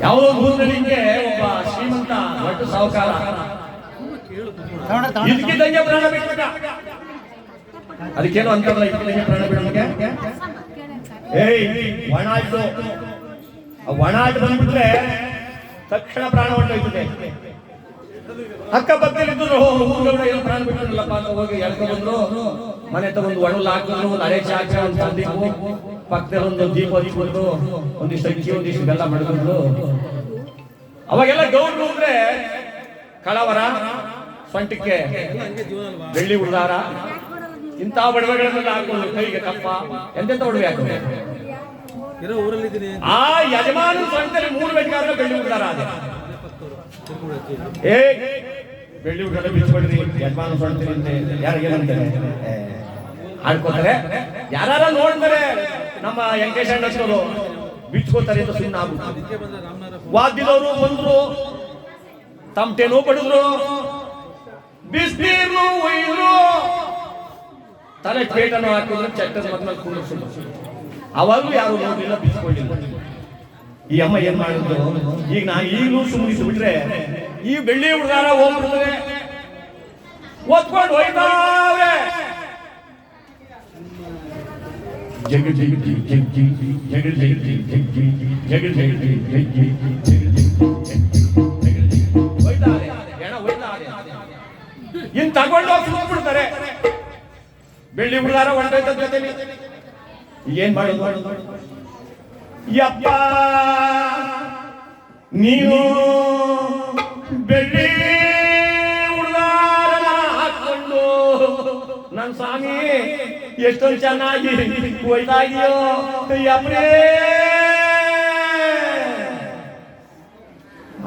ಯಾವುದೋ ಊರಿನಲ್ಲಿಗೆ ಒಬ್ಬ ಶ್ರೀಮಂತ ದೊಡ್ಡ ಸಾಹುಕಾರ ಇದಕ್ಕಿದ್ದಂಗೆ ಪ್ರಾಣ ಬಿಟ್ಟ. ಅದಕ್ಕೇನು ಅಂತಲ್ಲ, ಇದಕ್ಕಿದ್ದಂಗೆ ಪ್ರಾಣ ಬಿಡೋದಕ್ಕೆ ಒಣ ಆಯ್ತು. ಒಣ ಆಯ್ತು ಬಂದ್ಬಿಟ್ರೆ ತಕ್ಷಣ ಪ್ರಾಣ ಹೊಂಟೋಯ್ತದೆ. ಅಕ್ಕಪಕ್ಕದಲ್ಲಿದ್ರು ಊರುಗಳ ಏನು ಪ್ರಾಣ ಬಿಟ್ಟಿರಲ್ಲಪ್ಪ ಅಂತ ಹೋಗಿ ಎಳ್ಕೊ ಬಂದ್ರು. ಮನೆ ತಗೊಂಡು ಒಣಲ್ ಹಾಕಿದ್ರು, ಒಂದು ಅರೆಚೆ ಹಾಕಿ ಒಂದು ತಂದಿವು, ಪಕ್ಕದಲ್ಲಿ ಒಂದು ದೀಪ ಹಚ್ಚಿಕೊಂಡು ಒಂದಿಷ್ಟು ಅಕ್ಕಿ ಒಂದಿಷ್ಟು ಬೆಲ್ಲ ಮಾಡ್ಕೊಂಡು. ಅವಾಗೆಲ್ಲ ಗೌಡ್ರು ಅಂದ್ರೆ ಕಳವರ, ಸ್ವಂಟಕ್ಕೆ ಬೆಳ್ಳಿ ಉಡ್ದಾರ, ಇಂಥ ಒಡವೆಗಳನ್ನೆಲ್ಲ ಹಾಕೊಂಡು ಕೈಗೆ ಕಪ್ಪ ಎಂತೆಂತ ಒಡವೆ ಹಾಕೊಂಡು ಆ ಯಜಮಾನ ಸ್ವಂಟದಲ್ಲಿ 3 ಬೇಕಾದ್ರೆ ಬೆಳ್ಳಿ ಉಡ್ದಾರ. ಅದೇ ಬೆಳ್ಳಿ ಉಡ್ದಾರ ಬಿಚ್ಕೊಡ್ರಿ ಯಜಮಾನ ಸ್ವಂಟದಿಂದ ಯಾರಿಗೇನಂತಾರೆ ಆಡ್ಕೋತಾರೆ. ಯಾರು ನೋಡ್ತಾರೆ ನಮ್ಮ ವೆಂಕಟೇಶ ಅಣ್ಣವರು ಬಿಚ್ಕೋತಾರೆ ಅಂತ ಸುಮ್ಮನೆ ಆಗುತ್ತೆ. ವಾದ್ಯದವರು ಬಂದ್ರು, ತಮಟೆನೂ ಪಡೆದ್ರು, ಬಿಸಿನೀರು ಒಯ್ದ್ರು, ತಲೆ ಪೇಟನ್ನು ಹಾಕಿದ್ರು, ಚಟ್ಟದ ಮದ್ಮೇಲೆ ಕುಂಡಿಸಿದ್ರು. ಅವಾಗೂ ಯಾರು ನೋಡ್ಲಿಲ್ಲ, ಬಿಚ್ಕೊಳ್ಳಿಲ್ಲ. ಈ ಅಮ್ಮ ಏನ್ ಮಾಡಿದ್ರು, ಈಗ ನಾ ಈಗಲೂ ಸುಮ್ಮನಿಸಿ ಬಿಟ್ರೆ ಈ ಬೆಳ್ಳಿ ಹುಡುಗಾರ ಹೋಗ್ಬಿಡ್ತಾರೆ, ಓದ್ಕೊಂಡು ಹೋಯ್ತಾವೆ. ಜಗ ಜಗ ಜಗ ಜಗ ಜಗ ಜಗ ಜಗ ಇನ್ ತಗೊಂಡು ಬಿಡ್ತಾರೆ. ಬೆಳ್ಳಿ ಹುಡುಗಾರ ಹೊಂಟೋಯ್ತ ಜೊತೆಲಿ ಏನ್ ಮಾಡೋದು? ಯಪ್ಪ ನೀನು ಬೆಳ್ಳಿ ಹುಡುಗಾರ ಹಾಕೊಂಡು ನನ್ ಸ್ವಾಮಿ ಎಷ್ಟೊಂದು ಚೆನ್ನಾಗಿ ಹೋಯ್ತಾಗಿಯೋ ಯಪ್ರೇ.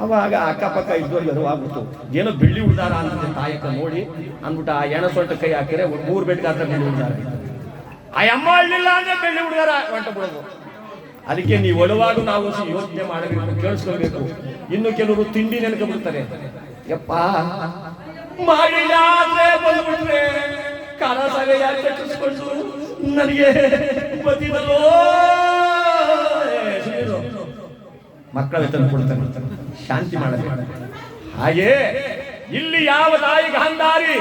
ಅವಾಗ ಅಕ್ಕಪಕ್ಕ ಇದ್ದವ್ರಿಗೆ ಅದು ಆಗ್ಬಿಟ್ಟು ಏನೋ ಬೆಳ್ಳಿ ಉಡ್ದಾರ ಅಂತ ತಾಯಕ ನೋಡಿ ಅಂದ್ಬಿಟ್ಟು ಆ ಎಣ ಸೊಂಟ ಕೈ ಹಾಕಿದ್ರೆ 3 ಬೆಟ್ಗಾತ್ರ ಬೆಳ್ಳಿ ಉಡ್ದಾರ. ಆ ಅಮ್ಮ ಅಳ್ಳಿಲ್ಲ ಅಂದ್ರೆ ಬೆಳ್ಳಿ ಉಡ್ದಾರ ಹೊಂಟ ಬಿಡೋದು. ಅದಕ್ಕೆ ನೀವು ಒಳುವಾಗ ನಾವು ಯೋಚನೆ ಮಾಡಬೇಕು, ಕೇಳಿಸ್ಕೊಳ್ಬೇಕು. ಇನ್ನು ಕೆಲವರು ತಿಂಡಿ ನೆನಕೊಂಡ್ಬಿಡ್ತಾರೆ. ಯಪ್ಪ ಮಾಡಿಲ್ಲ ಅಂದ್ರೆ ಬಂದ್ಬಿಟ್ರೆ ಕಾಲ ಸಾಲೆ ಯಾರು ಕಟ್ಟಿಸ್ಕೊಂಡು ನನಗೆ ಬದಿದಲ್ಲೋ ಮಕ್ಕಳ ತಂದು ಕೊಡ್ತಾರೆ. ಶಾಂತಿ ಮಾಡಬೇಕು. ಹಾಗೆ ಇಲ್ಲಿ ಯಾವ ತಾಯಿ ಗಾಂಧಾರಿ